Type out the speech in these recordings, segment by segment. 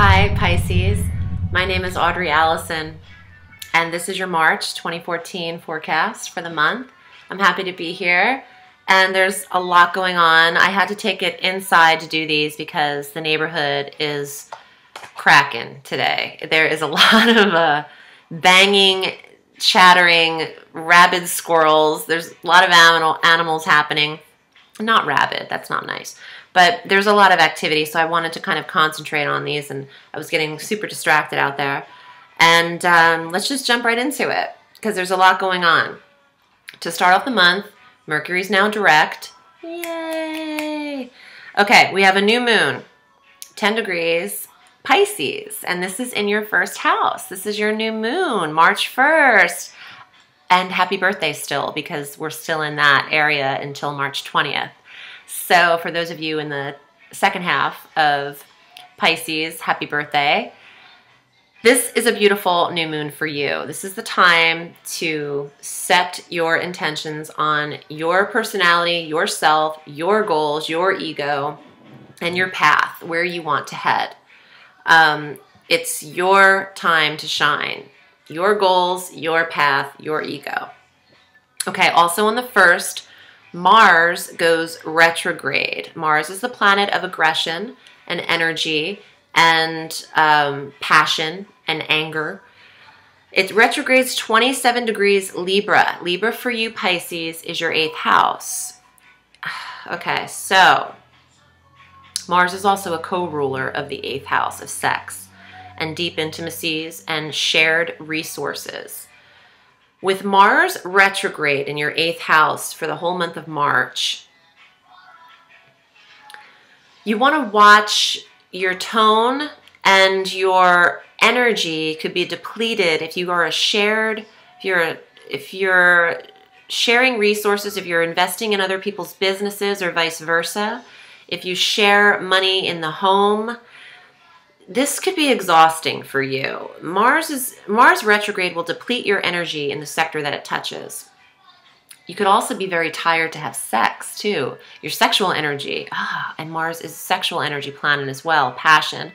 Hi Pisces, my name is Audrey Alison, and this is your March 2014 forecast for the month. I'm happy to be here, and there's a lot going on. I had to take it inside to do these because the neighborhood is cracking today. There is a lot of banging, chattering, rabid squirrels. There's a lot of animals happening. Not rabid, that's not nice. But there's a lot of activity, so I wanted to kind of concentrate on these, and I was getting super distracted out there. And let's just jump right into it, because there's a lot going on. To start off the month, Mercury's now direct. Yay! Okay, we have a new moon, 10 degrees, Pisces, and this is in your first house. This is your new moon, March 1st. And happy birthday still, because we're still in that area until March 20th. So for those of you in the second half of Pisces, happy birthday. This is a beautiful new moon for you. This is the time to set your intentions on your personality, yourself, your goals, your ego, and your path, where you want to head. It's your time to shine. Your goals, your path, your ego. Okay, also on the 1st, Mars goes retrograde. Mars is the planet of aggression and energy and passion and anger. It retrogrades 27 degrees Libra. Libra for you, Pisces, is your 8th house. Okay, so Mars is also a co-ruler of the 8th house of sex and deep intimacies and shared resources. With Mars retrograde in your 8th house for the whole month of March, you want to watch your tone and your energy could be depleted if you are if you're sharing resources, if you're investing in other people's businesses or vice versa, if you share money in the home. This could be exhausting for you. Mars retrograde will deplete your energy in the sector that it touches. You could also be very tired to have sex too. Your sexual energy, and Mars is a sexual energy planet as well, passion.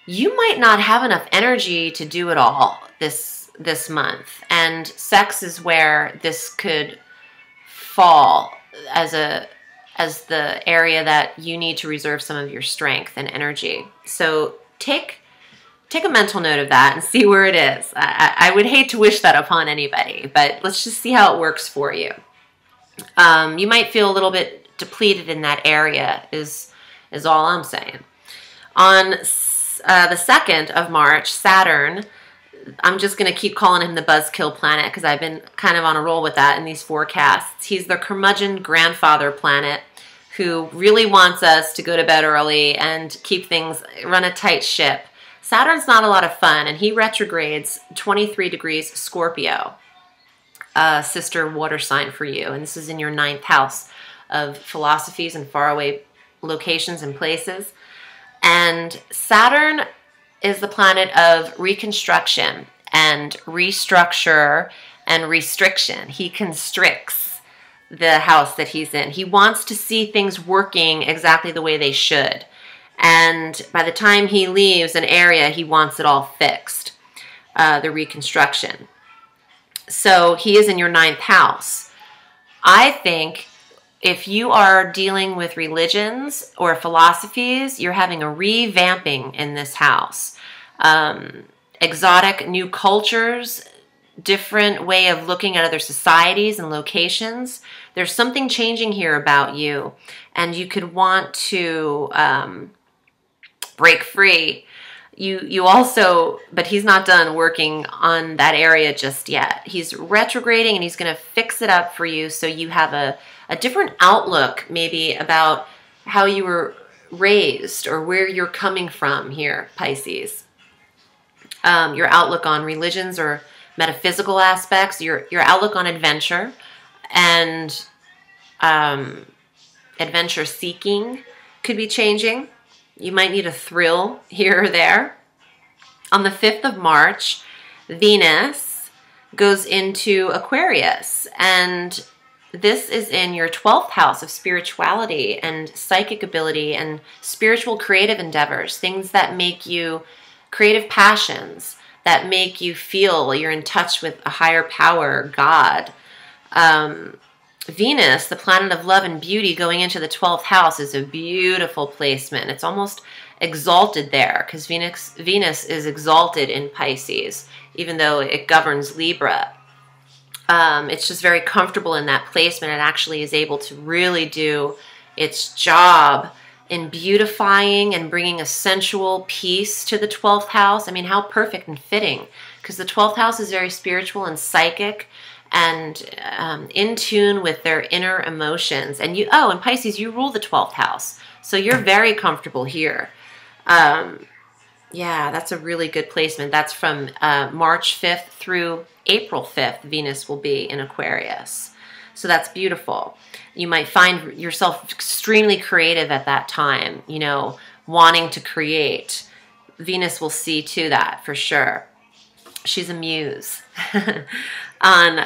You might not have enough energy to do it all this month, and sex is where this could fall as the area that you need to reserve some of your strength and energy. So take a mental note of that and see where it is. I would hate to wish that upon anybody, but let's just see how it works for you. You might feel a little bit depleted in that area is all I'm saying. On the 2nd of March, Saturn, I'm just going to keep calling him the buzzkill planet because I've been kind of on a roll with that in these forecasts. He's the curmudgeon grandfather planet who really wants us to go to bed early and keep things, run a tight ship. Saturn's not a lot of fun, and he retrogrades 23 degrees Scorpio, sister water sign for you. And this is in your 9th house of philosophies and faraway locations and places. And Saturn is the planet of reconstruction and restructure and restriction. He constricts the house that he's in. He wants to see things working exactly the way they should. And by the time he leaves an area, he wants it all fixed, the reconstruction. So he is in your 9th house. I think if you are dealing with religions or philosophies, you're having a revamping in this house. Exotic new cultures, different way of looking at other societies and locations. There's something changing here about you, and you could want to break free. You also, but he's not done working on that area just yet. He's retrograding, and he's going to fix it up for you so you have a different outlook maybe about how you were raised or where you're coming from here, Pisces. Your outlook on religions or metaphysical aspects, your outlook on adventure and adventure seeking could be changing. You might need a thrill here or there. On the 5th of March, Venus goes into Aquarius, and this is in your 12th house of spirituality and psychic ability and spiritual creative endeavors, things that make you creative passions, that make you feel you're in touch with a higher power, God. Venus, the planet of love and beauty, going into the 12th house is a beautiful placement. It's almost exalted there because Venus is exalted in Pisces, even though it governs Libra. It's just very comfortable in that placement. It actually is able to really do its job in beautifying and bringing a sensual peace to the 12th house. I mean, how perfect and fitting, because the 12th house is very spiritual and psychic and in tune with their inner emotions. And you, oh, and Pisces, you rule the 12th house. So you're very comfortable here. Yeah, that's a really good placement. That's from March 5th through April 5th, Venus will be in Aquarius. So that's beautiful. You might find yourself extremely creative at that time, you know, wanting to create. Venus will see to that for sure. She's a muse. On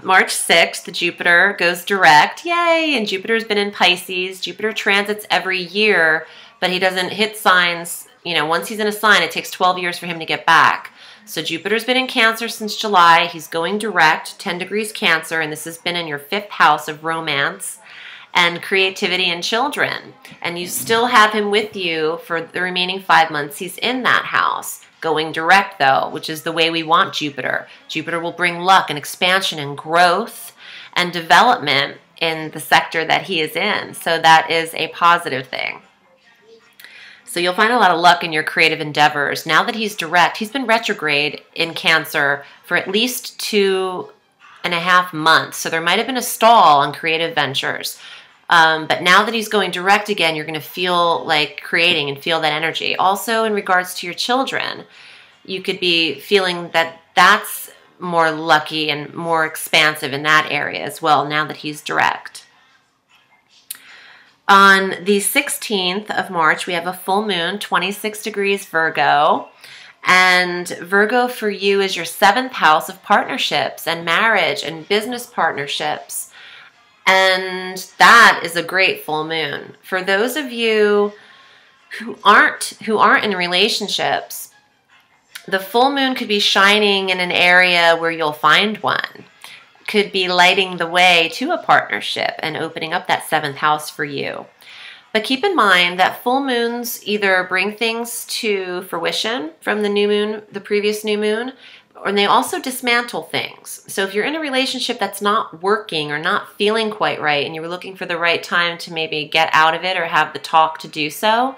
March 6th, Jupiter goes direct. Yay! And Jupiter's been in Pisces. Jupiter transits every year, but he doesn't hit signs. You know, once he's in a sign, it takes 12 years for him to get back. So Jupiter's been in Cancer since July. He's going direct, 10 degrees Cancer, and this has been in your 5th house of romance and creativity and children. And you still have him with you for the remaining 5 months. He's in that house. Going direct, though, which is the way we want Jupiter. Jupiter will bring luck and expansion and growth and development in the sector that he is in. So that is a positive thing. So you'll find a lot of luck in your creative endeavors. Now that he's direct, he's been retrograde in Cancer for at least 2.5 months. So there might have been a stall on creative ventures. But now that he's going direct again, you're going to feel like creating and feel that energy. Also, in regards to your children, you could be feeling that that's more lucky and more expansive in that area as well, now that he's direct. On the 16th of March, we have a full moon, 26 degrees Virgo. And Virgo for you is your 7th house of partnerships and marriage and business partnerships. And that is a great full moon. For those of you who aren't in relationships, the full moon could be shining in an area where you'll find one. Could be lighting the way to a partnership and opening up that 7th house for you. But keep in mind that full moons either bring things to fruition from the new moon, the previous new moon, and they also dismantle things. So if you're in a relationship that's not working or not feeling quite right and you're looking for the right time to maybe get out of it or have the talk to do so,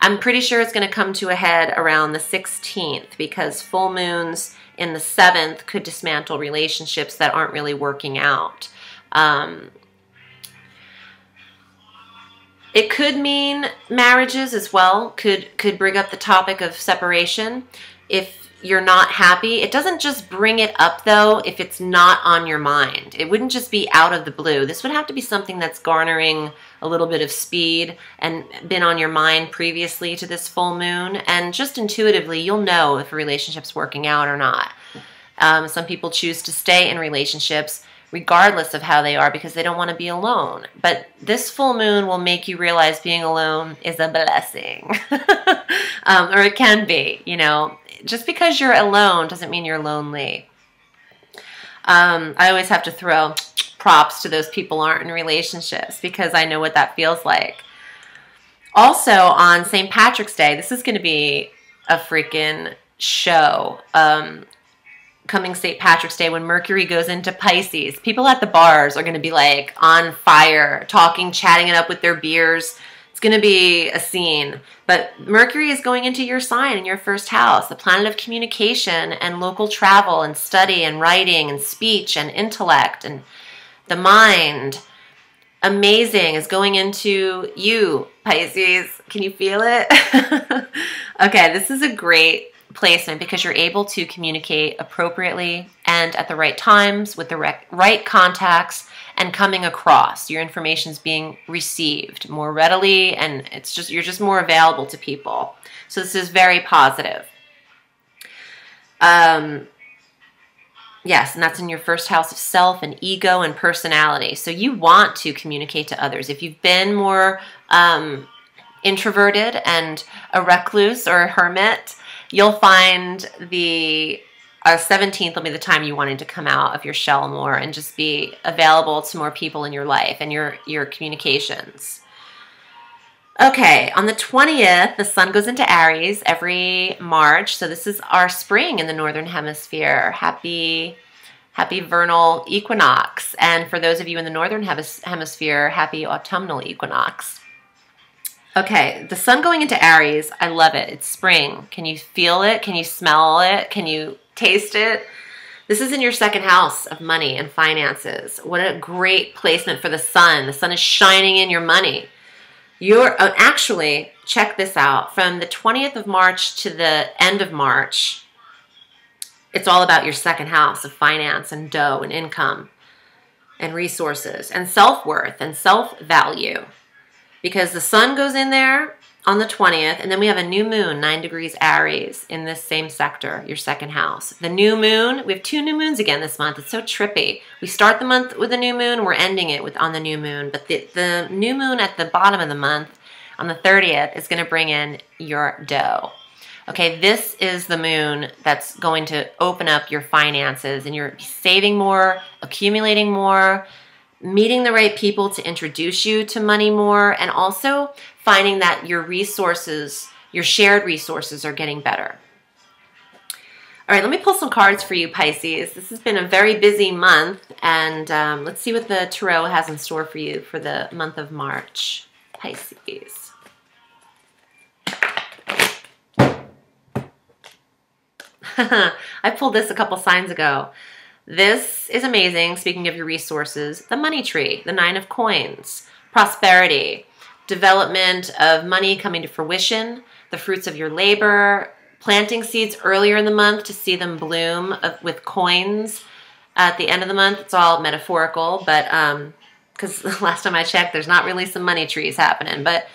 I'm pretty sure it's going to come to a head around the 16th, because full moons in the 7th could dismantle relationships that aren't really working out. It could mean marriages as well, could bring up the topic of separation. If you're not happy, it doesn't just bring it up though if it's not on your mind. It wouldn't just be out of the blue. This would have to be something that's garnering a little bit of speed and been on your mind previously to this full moon. And just intuitively, you'll know if a relationship's working out or not. Some people choose to stay in relationships regardless of how they are because they don't want to be alone. But this full moon will make you realize being alone is a blessing. Or it can be, you know. Just because you're alone doesn't mean you're lonely. I always have to throw props to those people who aren't in relationships because I know what that feels like. Also, on St. Patrick's Day, this is going to be a freaking show. Coming St. Patrick's Day, when Mercury goes into Pisces, people at the bars are going to be like on fire, talking, chatting it up with their beers. It's going to be a scene. But Mercury is going into your sign in your 1st house, the planet of communication and local travel and study and writing and speech and intellect and the mind. Amazing is going into you, Pisces. Can you feel it? Okay, this is a great placement because you're able to communicate appropriately and at the right times with the right contacts and coming across. Your information's being received more readily, and you're just more available to people. So this is very positive. Yes, and that's in your first house of self and ego and personality. So you want to communicate to others. If you've been more introverted and a recluse or a hermit, you'll find the 17th will be the time you wanted to come out of your shell more and just be available to more people in your life and your communications. Okay, on the 20th, the sun goes into Aries every March. So this is our spring in the Northern Hemisphere. Happy vernal equinox. And for those of you in the Northern Hemisphere, happy autumnal equinox. Okay, the sun going into Aries, I love it. It's spring. Can you feel it? Can you smell it? Can you taste it? This is in your second house of money and finances. What a great placement for the sun. The sun is shining in your money. Actually, check this out. From the 20th of March to the end of March, it's all about your second house of finance and dough and income and resources and self-worth and self-value. Because the sun goes in there on the 20th, and then we have a new moon, 9 degrees Aries, in this same sector, your second house. The new moon, we have 2 new moons again this month. It's so trippy. We start the month with a new moon, we're ending it on the new moon. But the new moon at the bottom of the month, on the 30th, is going to bring in your dough. Okay, this is the moon that's going to open up your finances, and you're saving more, accumulating more, meeting the right people to introduce you to money more, and also finding that your resources, your shared resources, are getting better. All right, let me pull some cards for you, Pisces. This has been a very busy month, and let's see what the Tarot has in store for you for the month of March, Pisces. I pulled this a couple signs ago. This is amazing. Speaking of your resources, the money tree, the 9 of coins, prosperity, development of money coming to fruition, the fruits of your labor, planting seeds earlier in the month to see them bloom with coins at the end of the month. It's all metaphorical, but because last time I checked, there's not really some money trees happening, but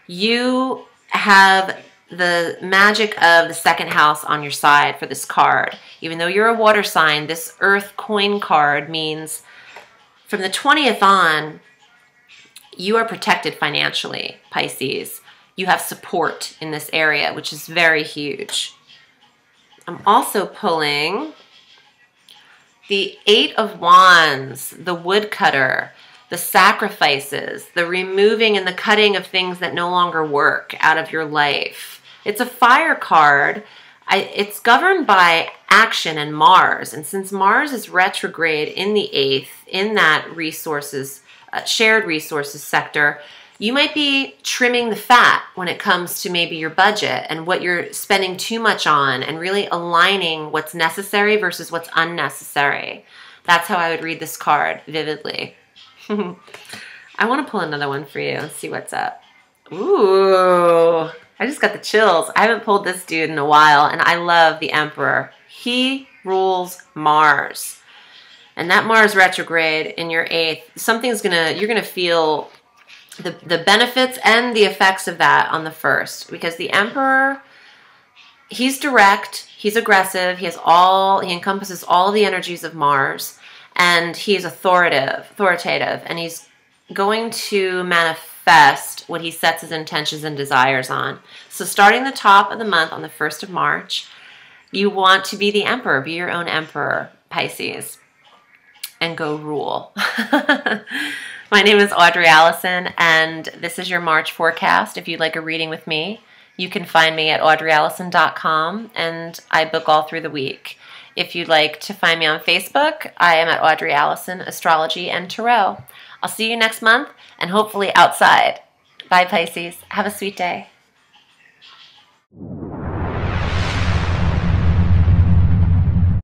you have the magic of the second house on your side for this card. Even though you're a water sign, this earth coin card means from the 20th on, you are protected financially, Pisces. You have support in this area, which is very huge. I'm also pulling the 8 of Wands, the woodcutter, the sacrifices, the removing and the cutting of things that no longer work out of your life. It's a fire card. It's governed by action and Mars. And since Mars is retrograde in the 8th, in that resources, shared resources sector, you might be trimming the fat when it comes to maybe your budget and what you're spending too much on, and really aligning what's necessary versus what's unnecessary. That's how I would read this card vividly. I want to pull another one for you and see what's up. Ooh, I just got the chills. I haven't pulled this dude in a while, and I love the Emperor. He rules Mars. And that Mars retrograde in your 8th, you're gonna feel the benefits and the effects of that on the 1st, because the Emperor, he's direct, he's aggressive, he encompasses all the energies of Mars, and he's authoritative, and he's going to manifest what he sets his intentions and desires on. So starting the top of the month on the 1st of March, you want to be the Emperor, be your own Emperor, Pisces, and go rule. My name is Audrey Alison, and this is your March forecast. If you'd like a reading with me, you can find me at audreyallison.com, and I book all through the week. If you'd like to find me on Facebook, I am at Audrey Alison, Astrology and Tarot. I'll see you next month, and hopefully outside. Bye, Pisces. Have a sweet day.